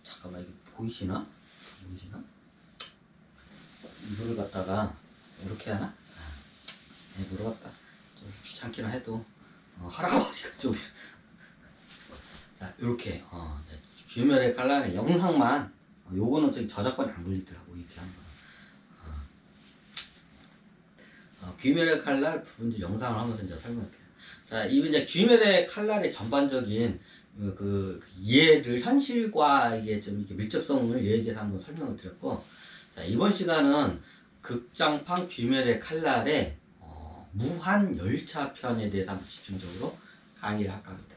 잠깐만, 이게 보이시나? 보이시나? 이거를 갖다가 이렇게 하나? 이거를 갖다 좀 귀찮기는 해도 하라고 하니까 좀. 자, 이렇게 귀멸의 칼날 영상만, 요거는 저기 저작권이 안 걸리더라고, 이렇게 하는 거. 귀멸의 칼날 부분지 영상을 하면서 이제 설명할게요. 자, 이제 귀멸의 칼날의 전반적인 그 이해를, 현실과 이게 좀 이렇게 밀접성을 얘기해서 한번 설명을 드렸고, 자, 이번 시간은 극장판 귀멸의 칼날의 무한 열차 편에 대해서 한번 집중적으로 강의를 할까 합니다.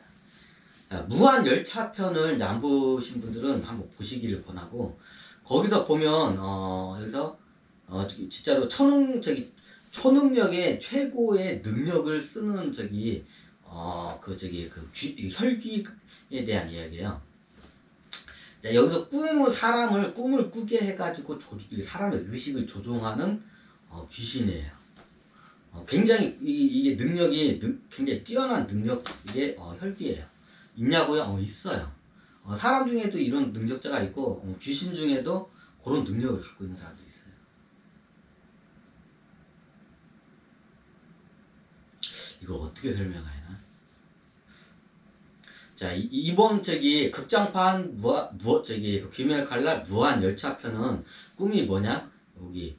자, 무한 열차 편을 안 보신 분들은 한번 보시기를 권하고, 거기서 보면 여기서 진짜로 초능력의 최고의 능력을 쓰는 혈기에 대한 이야기예요. 자, 여기서 사람을 꿈을 꾸게 해가지고 사람의 의식을 조종하는 귀신이에요. 굉장히 이게 능력이 굉장히 뛰어난 능력, 이게 혈기예요. 있냐고요? 있어요. 사람 중에도 이런 능력자가 있고 귀신 중에도 그런 능력을 갖고 있는 사람도 있어요. 이걸 어떻게 설명해야 하나? 자, 이번 극장판 귀멸의 칼날 무한 열차 편은 꿈이 뭐냐? 여기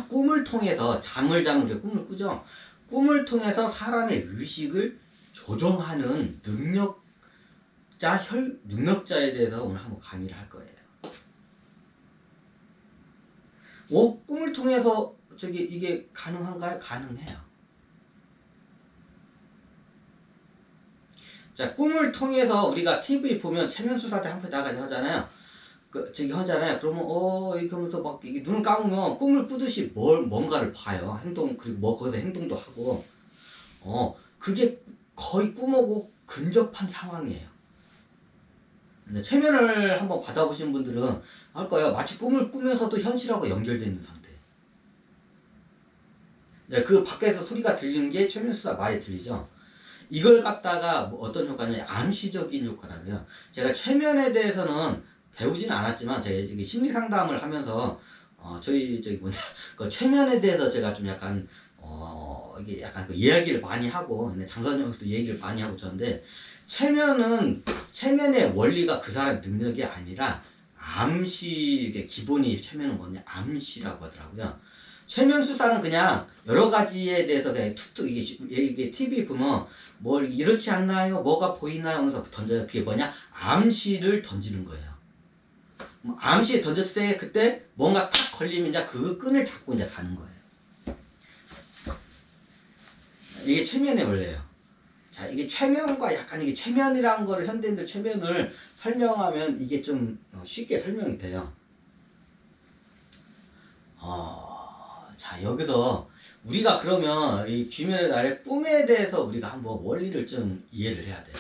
꿈을 통해서 잠을 자면 우리가 꿈을 꾸죠. 꿈을 통해서 사람의 의식을 조종하는 능력자에 대해서 오늘 한번 강의를 할 거예요. 꿈을 통해서 이게 가능한가요? 가능해요. 자, 꿈을 통해서 우리가 TV 보면 체면수사대 한편 나가서 하잖아요. 하잖아요. 그러면 이렇게 하면서 막 이게 눈을 감으면 꿈을 꾸듯이 뭔가를 봐요. 그리고 거기서 행동도 하고. 그게 거의 꿈하고 근접한 상황이에요. 근데 체면을 한번 받아보신 분들은 알 거예요. 마치 꿈을 꾸면서도 현실하고 연결되어 있는 상태. 네, 그 밖에서 소리가 들리는 게 최면수사 말이 들리죠. 이걸 갖다가 어떤 효과냐, 암시적인 효과라고요. 제가 최면에 대해서는 배우진 않았지만 제가 심리 상담을 하면서 그 최면에 대해서 제가 좀 약간 이게 약간 그 이야기를 많이 하고, 장선영도 얘기를 많이 하고 쳤는데, 체면의 원리가 그 사람 능력이 아니라 암시, 기본이 최면은 뭐냐, 암시라고 하더라고요. 최면 수사는 그냥 여러 가지에 대해서 그냥 툭툭 이게 TV 보면 뭘 이렇지 않나요? 뭐가 보이나요? 하면서 던져요. 그게 뭐냐? 암시를 던지는 거예요. 암시에 던졌을 때 그때 뭔가 딱 걸리면 이제 그 끈을 잡고 이제 가는 거예요. 이게 최면의 원리예요. 자, 이게 최면과 약간 이게 최면이라는 거를 현대인들 최면을 설명하면 이게 좀 쉽게 설명이 돼요. 자, 여기서 우리가 그러면 이 귀멸의 날의 꿈에 대해서 우리가 한번 원리를 좀 이해를 해야 돼요.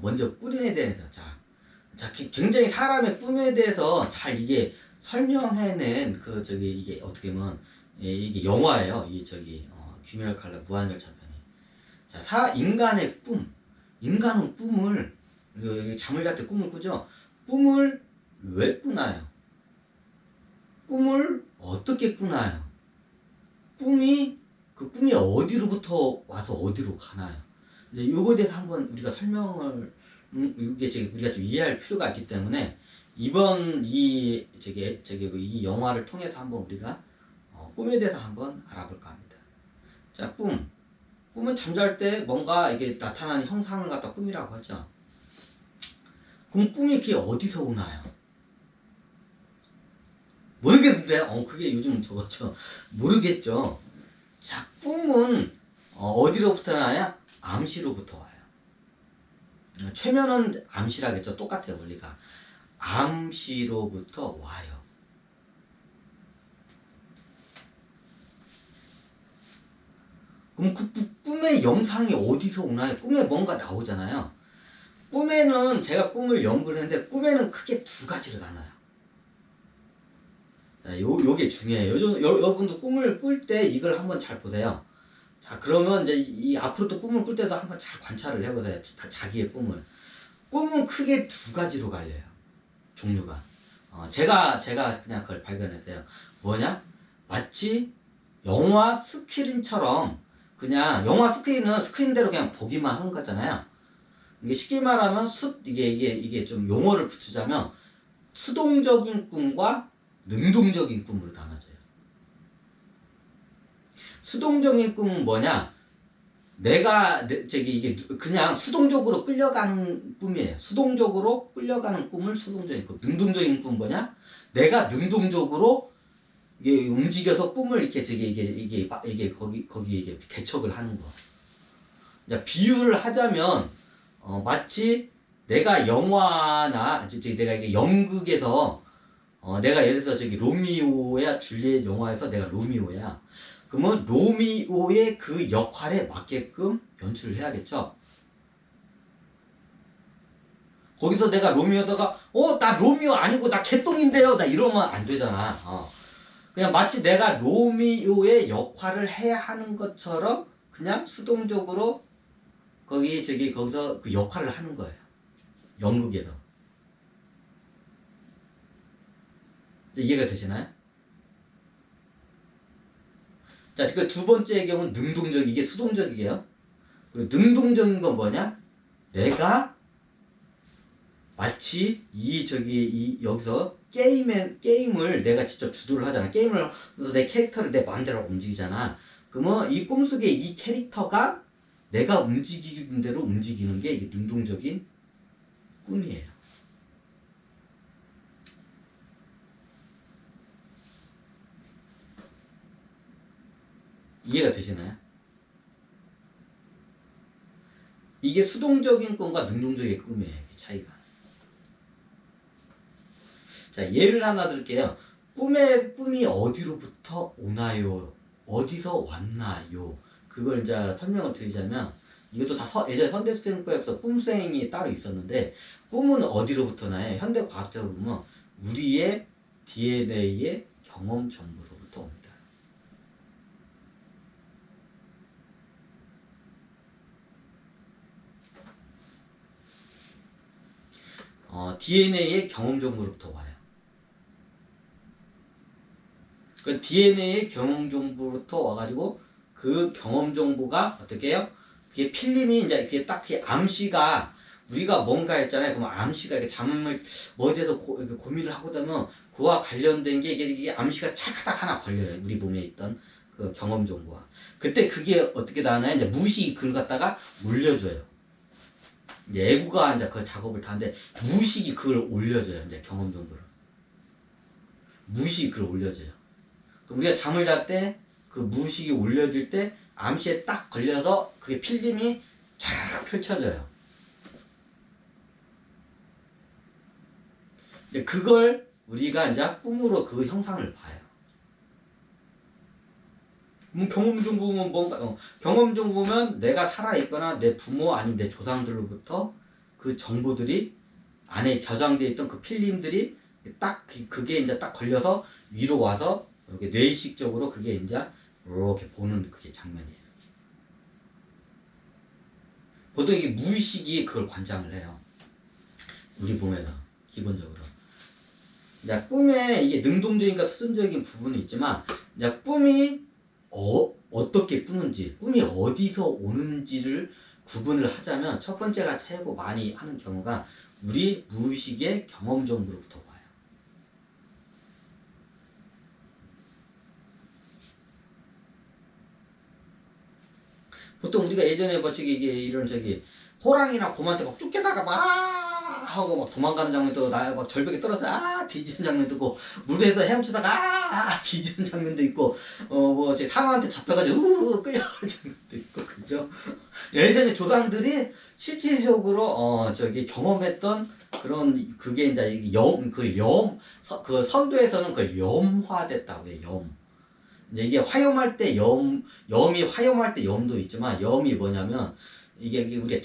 먼저 꿈에 대해서 자, 굉장히 사람의 꿈에 대해서 잘 이게 설명해낸 이게 어떻게 보면 이게 영화예요. 귀멸의 칼날 무한열차 편이. 자, 인간의 꿈. 인간은 꿈을 잠을 잘 때 꿈을 꾸죠. 꿈을 왜 꾸나요? 꿈을 어떻게 꾸나요? 그 꿈이 어디로부터 와서 어디로 가나요? 근데 요거에 대해서 한번 우리가 설명을, 이게 우리가 좀 이해할 필요가 있기 때문에, 이번 이 영화를 통해서 한번 우리가 꿈에 대해서 한번 알아볼까 합니다. 자, 꿈은 잠잘 때 뭔가 이게 나타나는 형상을 갖다 꿈이라고 하죠. 그럼 꿈이 그게 어디서 오나요? 모르겠는데, 그게 요즘 저거죠. 모르겠죠. 자, 꿈은 어디로부터 나냐? 암시로부터 와요. 최면은 암시라겠죠. 똑같아요, 원리가. 암시로부터 와요. 그럼 그 꿈의 영상이 어디서 오나요? 꿈에 뭔가 나오잖아요. 꿈에는 제가 꿈을 연구를 했는데, 꿈에는 크게 두 가지로 나눠요. 요게 중요해요. 여러분도 꿈을 꿀 때 이걸 한번 잘 보세요. 자, 그러면 이제 이 앞으로 또 꿈을 꿀 때도 한번 잘 관찰을 해보세요. 자기의 꿈을. 꿈은 크게 두 가지로 갈려요. 종류가. 제가 그냥 그걸 발견했어요. 뭐냐? 마치 영화 스크린처럼 그냥 영화 스크린은 스크린대로 그냥 보기만 하는 거잖아요. 이게 쉽게 말하면 이게 좀 용어를 붙이자면 수동적인 꿈과 능동적인 꿈으로 나눠져요. 수동적인 꿈은 뭐냐? 이게 그냥 수동적으로 끌려가는 꿈이에요. 수동적으로 끌려가는 꿈을 수동적인 꿈. 능동적인 꿈 뭐냐? 내가 능동적으로 이게 움직여서 꿈을 이렇게 거기 이게 개척을 하는 거. 이제 비유를 하자면 마치 내가 영화나 내가 이게 연극에서 내가 예를 들어서 로미오야 줄리엣 영화에서 내가 로미오야. 그러면 로미오의 그 역할에 맞게끔 연출을 해야겠죠. 거기서 내가 로미오다가 나 로미오 아니고 나 개똥인데요. 나 이러면 안 되잖아. 그냥 마치 내가 로미오의 역할을 해야 하는 것처럼 그냥 수동적으로 거기서 그 역할을 하는 거예요. 연극에서. 이해가 되시나요? 자, 그 두 번째의 경우는 능동적, 이게 수동적이에요. 그리고 능동적인 건 뭐냐? 내가 마치 여기서 게임을 내가 직접 주도를 하잖아. 게임을 해서 내 캐릭터를 내 마음대로 움직이잖아. 그러면 이 꿈속에 이 캐릭터가 내가 움직이는 대로 움직이는 게 이게 능동적인 꿈이에요. 이해가 되시나요? 이게 수동적인 꿈과 능동적인 꿈이에요. 차이가. 자, 예를 하나 들게요. 꿈이 어디로부터 오나요? 어디서 왔나요? 그걸 이제 설명을 드리자면, 이것도 다 예전에 선대수행법에서 꿈수행이 따로 있었는데, 꿈은 어디로부터 나요? 현대 과학적으로 보면 우리의 DNA의 경험 정보로부터 옵니다. DNA의 경험 정보로부터 와요. 그 DNA의 경험 정보로부터 와가지고 그 경험 정보가 어떻게 해요? 그게 필름이 이제 이렇게 딱 암시가 우리가 뭔가 했잖아요. 그러면 암시가 이렇게 잠을 뭐에 대해서 고민을 하고 나면 그와 관련된 게 이게 암시가 찰칵 하나 걸려요. 우리 몸에 있던 그 경험 정보가. 그때 그게 어떻게 나나요? 이제 무의식이 그걸 갖다가 올려줘요. 이제 애구가 이제 그 작업을 다 하는데 무의식이 그걸 올려줘요. 이제 경험 정보를. 무의식이 그걸 올려줘요. 우리가 잠을 잘 때 그 무의식이 올려질 때 암시에 딱 걸려서 그게 필름이 쫙 펼쳐져요. 근데 그걸 우리가 이제 꿈으로 그 형상을 봐요. 경험 정보면 뭔가 경험 정보면 내가 살아있거나 내 부모 아니면 내 조상들로부터 그 정보들이 안에 저장되어 있던 그 필름들이 딱 그게 이제 딱 걸려서 위로 와서 이렇게 뇌의식적으로 그게 이제 이렇게 보는 그게 장면이에요. 보통 이게 무의식이 그걸 관장을 해요. 우리 몸에서 기본적으로. 이제 꿈에 이게 능동적인가 수동적인 부분이 있지만 이제 꿈이 어떻게 꾸는지, 꿈이 어디서 오는지를 구분을 하자면 첫 번째가 최고 많이 하는 경우가 우리 무의식의 경험 정보로부터 와요. 보통 우리가 예전에 이런 호랑이나 곰한테 막 쫓겨다가 막 하고 막 도망가는 장면도 막 절벽에 떨어져서 뒤지는 장면도 있고 물에서 헤엄치다가 뒤지는 장면도 있고 상어한테 잡혀가지고 끌려가는 장면도 있고 그죠? 예전에 조상들이 실질적으로 경험했던 그런 그게 이제 그 선도에서는 그걸 염화됐다고 해요. 이제 이게 화염할 때 염이 화염할 때 염도 있지만 염이 뭐냐면 이게 우리가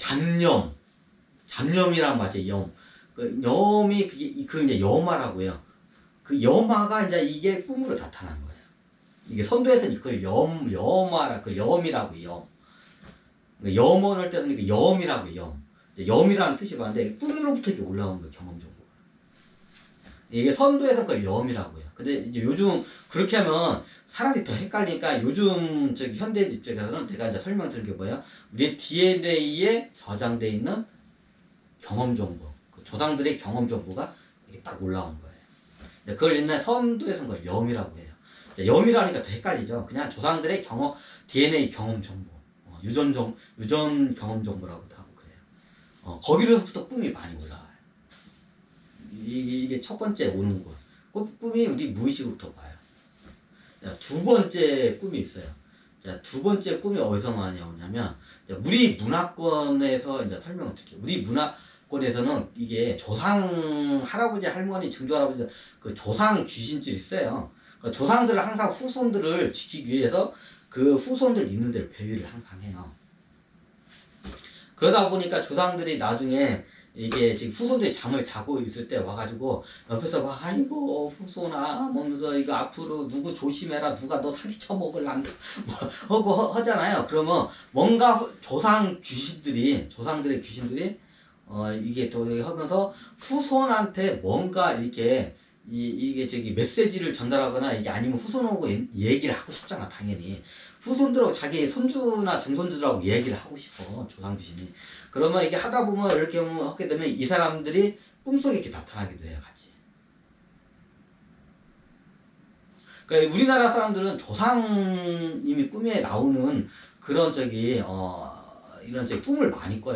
잡념이란 말이죠. 염이 그걸 이제 염화라고 해요. 그 염화가 이제 이게 꿈으로 나타난 거예요. 이게 선도에서는 이걸 염화라 그 염이라고 염. 그러니까 염원을 때는 그 염이라고 염. 염이라는 뜻이 많은데 꿈으로부터 이게 올라오는 거 경험 정보가. 이게 선도에서 그걸 염이라고 해요. 근데 이제 요즘 그렇게 하면 사람들이 더 헷갈리니까 요즘 저기 현대인 입장에서는 제가 이제 설명드린 게 뭐예요? 우리 DNA에 저장돼 있는 경험 정보, 그 조상들의 경험 정보가 이게 딱 올라온 거예요. 그걸 옛날 선도에서 그걸 염이라고 해요. 염이라니까 더 헷갈리죠. 그냥 조상들의 경험, DNA 경험 정보, 유전 경험 정보라고도 하고 그래요. 거기로부터 꿈이 많이 올라와요. 이게 첫 번째 오는 곳. 꿈이 우리 무의식으로부터 와요. 자, 두 번째 꿈이 있어요. 자, 두 번째 꿈이 어디서 많이 오냐면, 우리 문화권에서 이제 설명을 드릴게요. 우리 문화권에서는 이게 조상, 할아버지, 할머니, 증조할아버지, 그 조상 귀신들이 있어요. 그러니까 조상들을 항상 후손들을 지키기 위해서 그 후손들 있는 데를 배회를 항상 해요. 그러다 보니까 조상들이 나중에 이게 지금 후손들이 잠을 자고 있을 때 와가지고 옆에서 막 아이고 후손아 하면서 이거 앞으로 누구 조심해라 누가 너 사기 쳐먹을란다 뭐 하고 하잖아요. 그러면 뭔가 조상들의 귀신들이 이게 또 하면서 후손한테 뭔가 이렇게 이게 저기 메시지를 전달하거나 이게 아니면 후손하고 얘기를 하고 싶잖아. 당연히 후손들하고 자기 손주나 증손주들하고 얘기를 하고 싶어 조상 귀신이. 그러면 이게 하다 보면 이렇게 하게 되면 이 사람들이 꿈속에 이렇게 나타나기도 해요, 같이. 그러니까 우리나라 사람들은 조상님이 꿈에 나오는 그런 이런 꿈을 많이 꿔요.